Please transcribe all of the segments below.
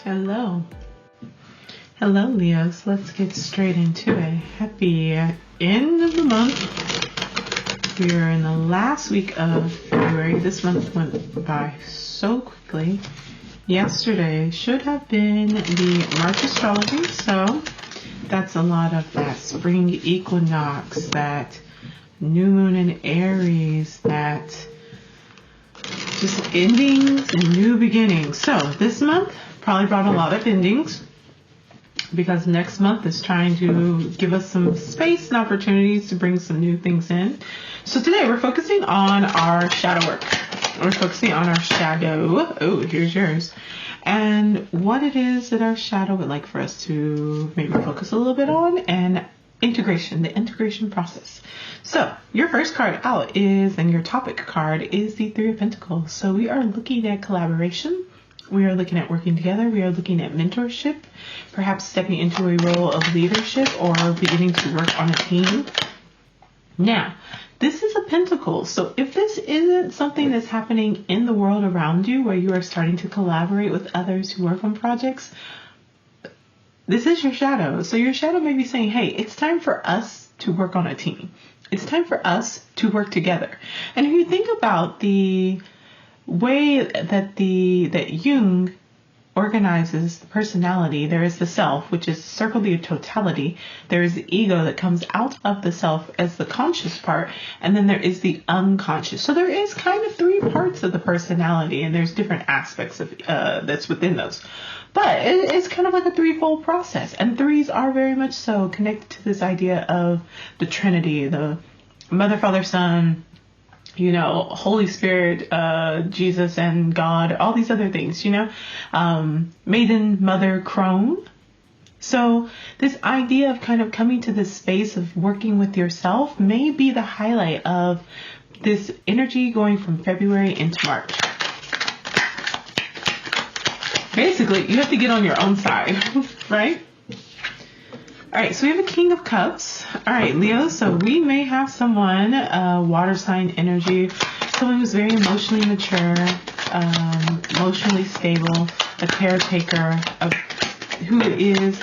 Hello. Hello, Leos. Let's get straight into it. Happy end of the month. We are in the last week of February. This month went by so quickly. Yesterday should have been the March astrology, so that's a lot of that spring equinox, that new moon in Aries, that just endings and new beginnings. So this month probably brought a lot of endings because next month is trying to give us some space and opportunities to bring some new things in. So today we're focusing on our shadow work. We're focusing on our shadow. Oh, here's yours. And what it is that our shadow would like for us to maybe focus a little bit on, and integration, the integration process. So your first card out is, and your topic card is the Three of Pentacles. So we are looking at collaboration. We are looking at working together. We are looking at mentorship, perhaps stepping into a role of leadership or beginning to work on a team. Now, this is a pentacle. So if this isn't something that's happening in the world around you where you are starting to collaborate with others who work on projects, this is your shadow. So your shadow may be saying, hey, it's time for us to work on a team. It's time for us to work together. And if you think about the way that Jung organizes the personality, there is the self, which is circle the totality. There is the ego that comes out of the self as the conscious part, and then there is the unconscious. So there is kind of three parts of the personality, and there's different aspects of that's within those. But it's kind of like a threefold process, and threes are very much so connected to this idea of the Trinity, the Mother, Father, Son, Holy Spirit, Jesus and God, all these other things, maiden, mother, crone. So this idea of kind of coming to this space of working with yourself may be the highlight of this energy going from February into March. Basically, you have to get on your own side, right? All right, so we have a King of Cups. All right, Leo, so we may have someone, water sign energy, someone who's very emotionally mature, emotionally stable, a caretaker, who is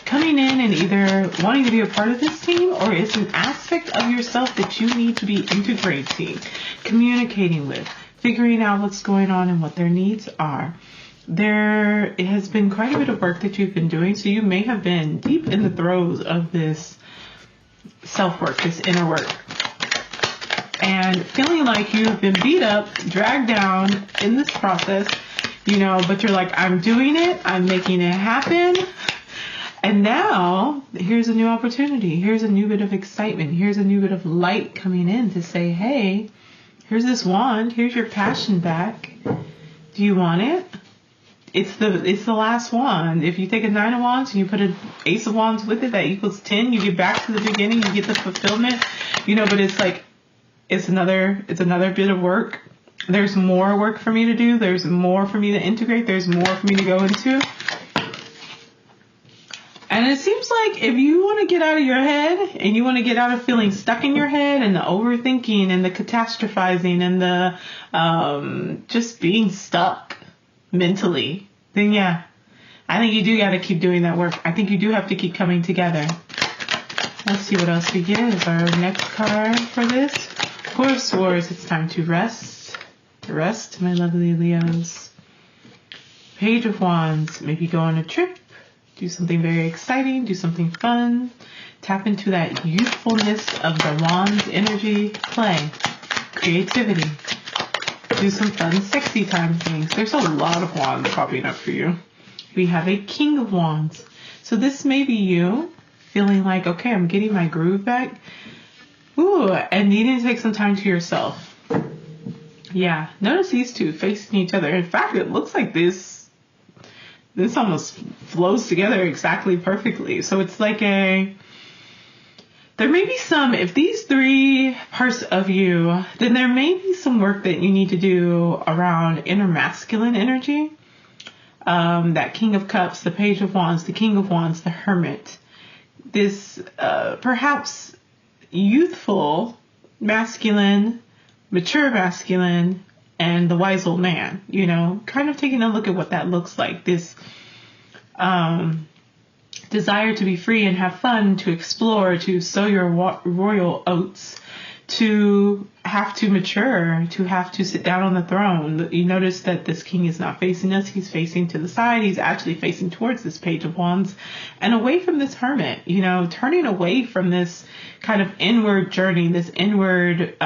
coming in and either wanting to be a part of this team, or it's an aspect of yourself that you need to be integrating, communicating with, figuring out what's going on and what their needs are. There has been quite a bit of work that you've been doing, so you may have been deep in the throes of this self-work, this inner work, and feeling like you've been beat up, dragged down in this process, but you're like, I'm doing it, I'm making it happen, and now here's a new opportunity, here's a new bit of excitement, here's a new bit of light coming in to say, hey, here's this wand, here's your passion back, do you want it? It's the last wand. If you take a 9 of wands and you put an ace of wands with it, that equals 10. You get back to the beginning. You get the fulfillment. But it's like it's another bit of work. There's more work for me to do. There's more for me to integrate. There's more for me to go into. And it seems like if you want to get out of your head and you want to get out of feeling stuck in your head and the overthinking and the catastrophizing and the just being stuck mentally, then yeah, I think you do got to keep doing that work. I think you do have to keep coming together. Let's see what else we get as our next card for this. Four of Swords, it's time to rest. Rest, my lovely Leos. Page of Wands, maybe go on a trip, do something very exciting, do something fun, tap into that youthfulness of the Wands energy, play, creativity. Do some fun, sexy time things. There's a lot of wands popping up for you. We have a King of Wands. So this may be you feeling like, okay, I'm getting my groove back. Ooh, and needing to take some time to yourself. Yeah, notice these two facing each other. In fact, it looks like this almost flows together exactly perfectly. So it's like there may be some, if these three parts of you, then there may be some work that you need to do around inner masculine energy. That King of Cups, the Page of Wands, the King of Wands, the Hermit. This perhaps youthful, masculine, mature masculine, and the wise old man, kind of taking a look at what that looks like. This desire to be free and have fun, to explore, to sow your royal oats, to have to mature, to have to sit down on the throne. You notice that this king is not facing us. He's facing to the side. He's actually facing towards this Page of Wands and away from this Hermit, turning away from this kind of inward journey, this inward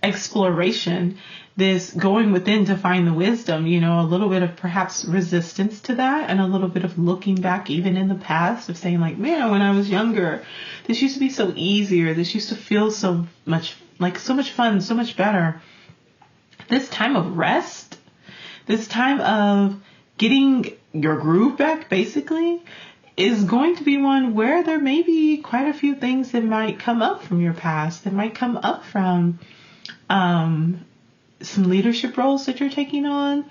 exploration, this going within to find the wisdom, a little bit of perhaps resistance to that, and a little bit of looking back even in the past of saying like, man, when I was younger, this used to be so easy, or this used to feel so much fun, so much better. This time of rest, this time of getting your groove back, basically, is going to be one where there may be quite a few things that might come up from your past, that might come up from some leadership roles that you're taking on,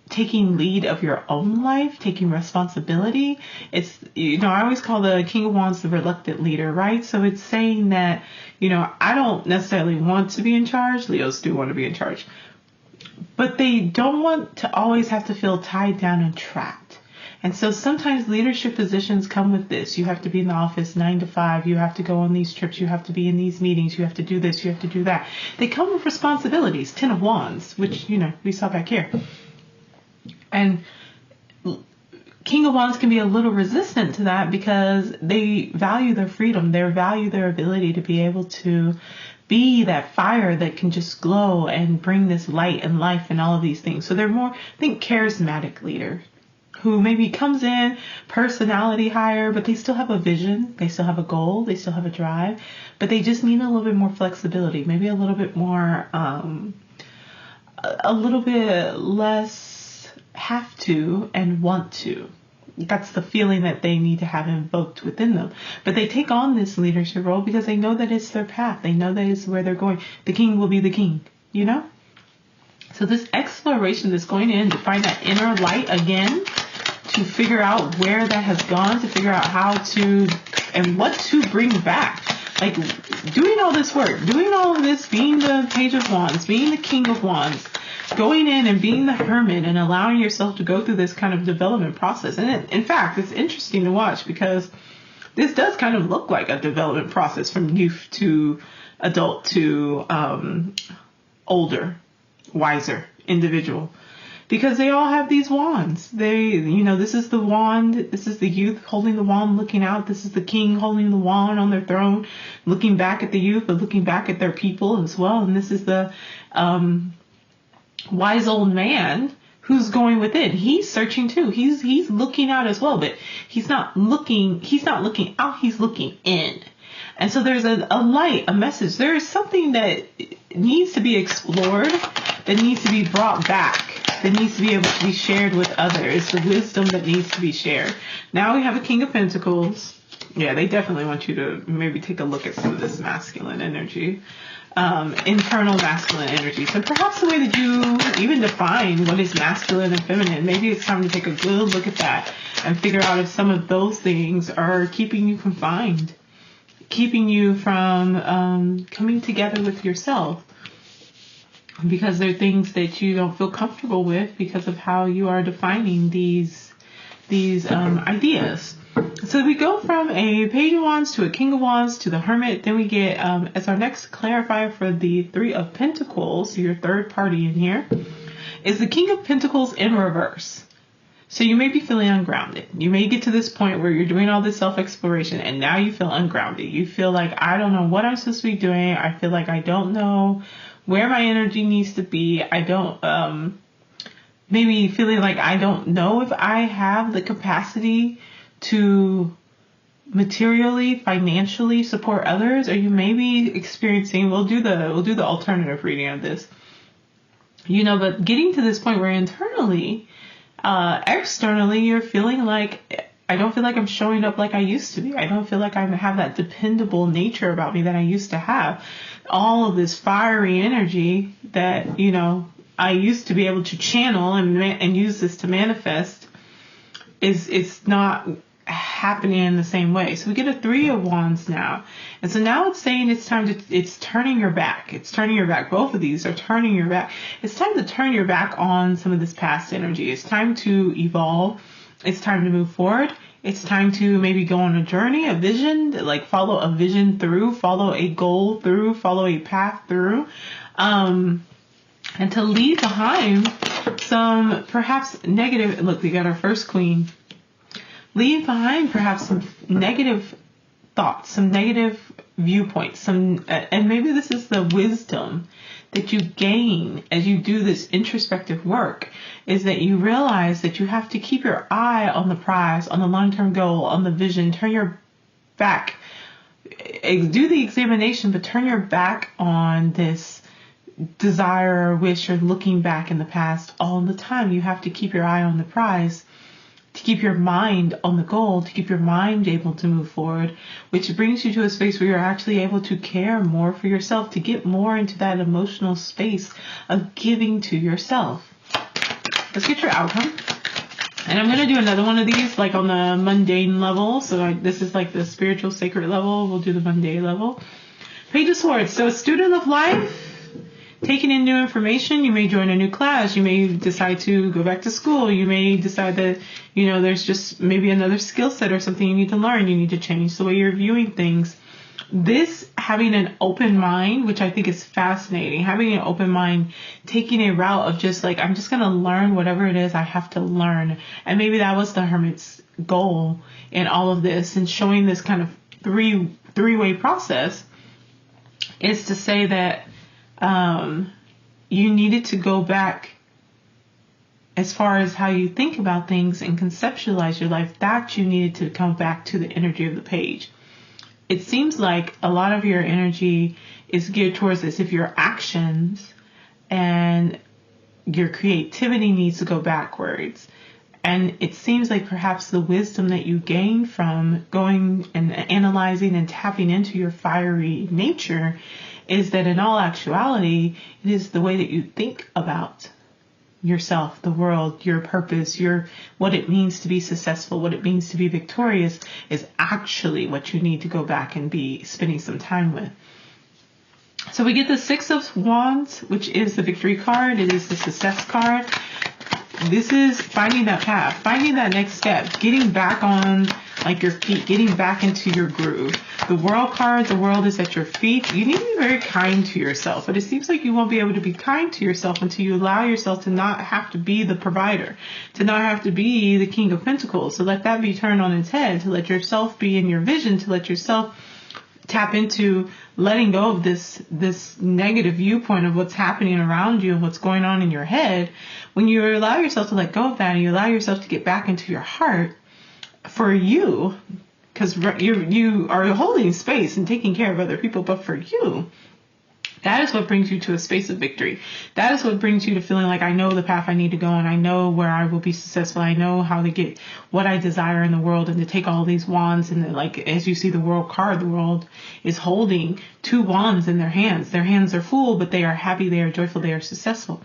taking lead of your own life, taking responsibility. It's, I always call the King of Wands the reluctant leader, right? So it's saying that, I don't necessarily want to be in charge. Leos do want to be in charge, but they don't want to always have to feel tied down and trapped. And so sometimes leadership positions come with this. You have to be in the office 9 to 5. You have to go on these trips. You have to be in these meetings. You have to do this. You have to do that. They come with responsibilities. 10 of Wands, which, we saw back here. And King of Wands can be a little resistant to that because they value their freedom. They value their ability to be able to be that fire that can just glow and bring this light and life and all of these things. So they're more, charismatic leaders who maybe comes in personality higher, but they still have a vision, they still have a goal, they still have a drive, but they just need a little bit more flexibility, maybe a little bit more, a little bit less have to and want to. That's the feeling that they need to have invoked within them. But they take on this leadership role because they know that it's their path. They know that it's where they're going. The king will be the king, So this exploration that's going in to find that inner light again, to figure out where that has gone, to figure out how to and what to bring back. Like doing all this work, doing all of this, being the Page of Wands, being the King of Wands, going in and being the Hermit and allowing yourself to go through this kind of development process. And in fact, it's interesting to watch because this does kind of look like a development process from youth to adult to older, wiser individual. Because they all have these wands. This is the wand. This is the youth holding the wand, looking out. This is the king holding the wand on their throne, looking back at the youth, but looking back at their people as well. And this is the wise old man who's going within. He's searching too. He's looking out as well, but he's not looking out. He's looking in. And so there's a light, a message. There is something that needs to be explored, that needs to be brought back, that needs to be able to be shared with others, the wisdom that needs to be shared. Now we have a King of Pentacles. Yeah, they definitely want you to maybe take a look at some of this masculine energy, internal masculine energy. So perhaps the way that you even define what is masculine and feminine, maybe it's time to take a good look at that and figure out if some of those things are keeping you confined, keeping you from coming together with yourself. Because there are things that you don't feel comfortable with because of how you are defining these ideas. So we go from a Page of Wands to a King of Wands to the Hermit. Then we get, as our next clarifier for the Three of Pentacles, your third party in here, is the King of Pentacles in reverse. So you may be feeling ungrounded. You may get to this point where you're doing all this self-exploration and now you feel ungrounded. You feel like, I don't know what I'm supposed to be doing. I feel like I don't know where my energy needs to be. I don't, maybe feeling like I don't know if I have the capacity to materially, financially support others, or you may be experiencing, we'll do the alternative reading of this, but getting to this point where internally, externally, you're feeling like, I don't feel like I'm showing up like I used to be. I don't feel like I have that dependable nature about me that I used to have. All of this fiery energy that, I used to be able to channel and use this to manifest is not happening in the same way. So we get a Three of Wands now. And so now it's saying it's turning your back. It's turning your back. Both of these are turning your back. It's time to turn your back on some of this past energy. It's time to evolve. It's time to move forward. It's time to maybe go on a journey, a vision, like follow a vision through, follow a goal through, follow a path through, and to leave behind some perhaps negative, look, we got our first queen. Leave behind perhaps some negative thoughts, some negative viewpoints, and maybe this is the wisdom that you gain as you do this introspective work, is that you realize that you have to keep your eye on the prize, on the long-term goal, on the vision. Turn your back, do the examination, but turn your back on this desire or wish or looking back in the past all the time. You have to keep your eye on the prize, to keep your mind on the goal, to keep your mind able to move forward, which brings you to a space where you're actually able to care more for yourself, to get more into that emotional space of giving to yourself. Let's get your outcome. And I'm going to do another one of these, like on the mundane level. So this is like the spiritual sacred level. We'll do the mundane level. Page of Swords. So a student of life, taking in new information. You may join a new class. You may decide to go back to school. You may decide that, there's just maybe another skill set or something you need to learn. You need to change the way you're viewing things. This, having an open mind, which I think is fascinating, having an open mind, taking a route of just like, I'm just going to learn whatever it is I have to learn. And maybe that was the Hermit's goal in all of this, and showing this kind of three-way process, is to say that you needed to go back as far as how you think about things and conceptualize your life, that you needed to come back to the energy of the page. It seems like a lot of your energy is geared towards this. If your actions and your creativity needs to go backwards. And it seems like perhaps the wisdom that you gain from going and analyzing and tapping into your fiery nature is that in all actuality, it is the way that you think about yourself, the world, your purpose, what it means to be successful, what it means to be victorious, is actually what you need to go back and be spending some time with. So we get the Six of Wands, which is the victory card. It is the success card. This is finding that path, finding that next step, getting back on like your feet, getting back into your groove. The World card, the world is at your feet. You need to be very kind to yourself, but it seems like you won't be able to be kind to yourself until you allow yourself to not have to be the provider, to not have to be the King of Pentacles. So let that be turned on its head, to let yourself be in your vision, to let yourself tap into letting go of this negative viewpoint of what's happening around you and what's going on in your head. When you allow yourself to let go of that and you allow yourself to get back into your heart for you, because you are holding space and taking care of other people, but for you, that is what brings you to a space of victory. That is what brings you to feeling like, I know the path I need to go and I know where I will be successful. I know how to get what I desire in the world, and to take all these wands. And like, as you see the World card, the world is holding two wands in their hands. Their hands are full, but they are happy, they are joyful, they are successful.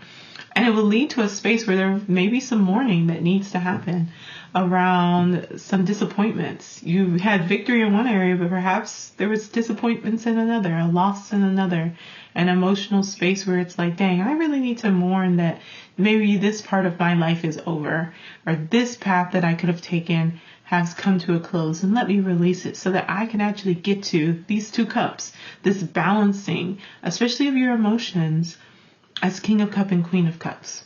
And it will lead to a space where there may be some mourning that needs to happen around some disappointments. You had victory in one area, but perhaps there was disappointments in another, a loss in another, an emotional space where it's like, dang, I really need to mourn that maybe this part of my life is over, or this path that I could have taken has come to a close, and let me release it so that I can actually get to these two cups, this balancing, especially of your emotions, as King of Cups and Queen of Cups.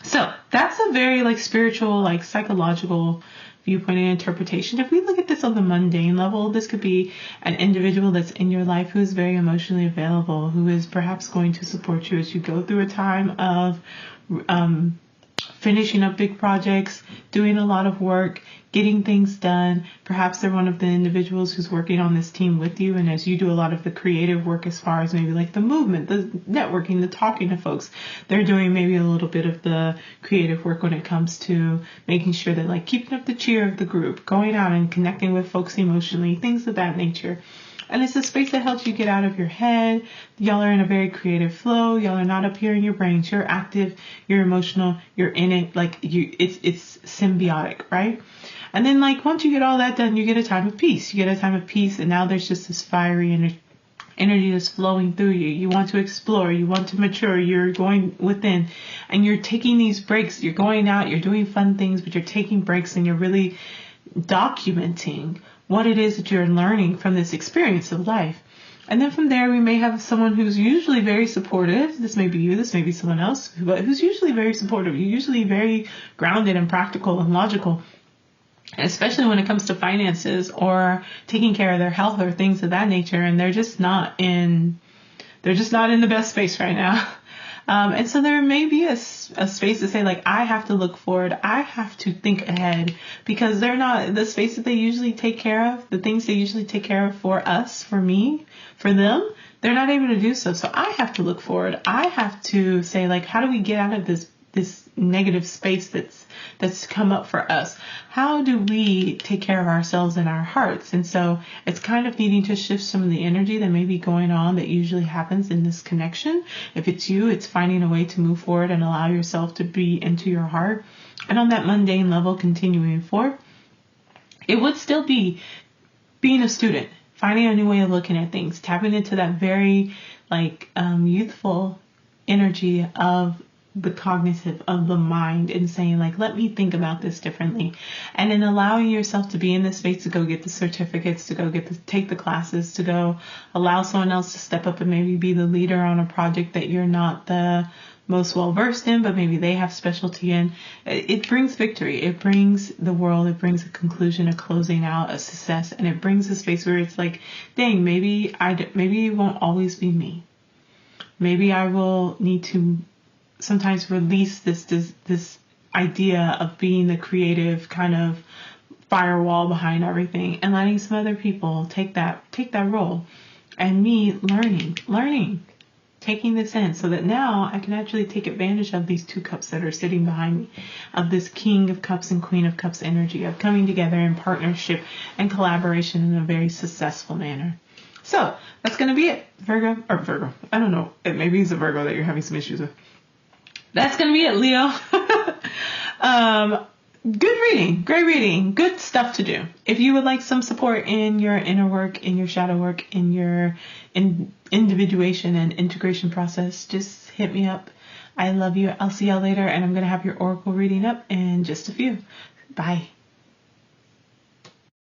So that's a very like spiritual, like psychological viewpoint and interpretation. If we look at this on the mundane level, this could be an individual that's in your life who is very emotionally available, who is perhaps going to support you as you go through a time of finishing up big projects, doing a lot of work, getting things done. Perhaps they're one of the individuals who's working on this team with you, and as you do a lot of the creative work as far as maybe like the movement, the networking, the talking to folks, they're doing maybe a little bit of the creative work when it comes to making sure that like keeping up the cheer of the group, going out and connecting with folks emotionally, things of that nature. And it's a space that helps you get out of your head. Y'all are in a very creative flow. Y'all are not up here in your brains. You're active, you're emotional, you're in it. Like it's symbiotic, right? And then like once you get all that done, you get a time of peace. You get a time of peace, and now there's just this fiery energy that's flowing through you. You want to explore, you want to mature, you're going within, and you're taking these breaks. You're going out, you're doing fun things, but you're taking breaks and you're really documenting what it is that you're learning from this experience of life. And then from there, we may have someone who's usually very supportive. This may be you, this may be someone else, but who's usually very supportive. You're usually very grounded and practical and logical, especially when it comes to finances or taking care of their health or things of that nature. And they're just not in the best space right now. And so there may be a space to say, like, I have to look forward. I have to think ahead, because they're not the space that they usually take care of, the things they usually take care of for us, for me, for them. They're not able to do so. So I have to look forward. I have to say, like, how do we get out of this negative space that's come up for us? How do we take care of ourselves and our hearts? And so it's kind of needing to shift some of the energy that may be going on that usually happens in this connection. If it's you, it's finding a way to move forward and allow yourself to be into your heart. And on that mundane level, continuing forward, it would still be being a student, finding a new way of looking at things, tapping into that very youthful energy of the cognitive, of the mind, and saying, like, let me think about this differently. And then allowing yourself to be in this space to go get the certificates, to go take the classes, to go allow someone else to step up and maybe be the leader on a project that you're not the most well versed in, but maybe they have specialty in. It brings victory. It brings the world. It brings a conclusion, a closing out, a success, and it brings a space where it's like, dang, maybe it won't always be me. Maybe I will need to sometimes release this idea of being the creative kind of firewall behind everything, and letting some other people take that role, and me learning, taking this in, so that now I can actually take advantage of these two cups that are sitting behind me, of this King of Cups and Queen of Cups energy of coming together in partnership and collaboration in a very successful manner. So that's going to be it, Virgo. I don't know. Maybe it's a Virgo that you're having some issues with. That's going to be it, Leo. Good reading, great reading, good stuff to do. If you would like some support in your inner work, in your shadow work, in your individuation and integration process, just hit me up. I love you. I'll see y'all later, and I'm going to have your oracle reading up in just a few. Bye.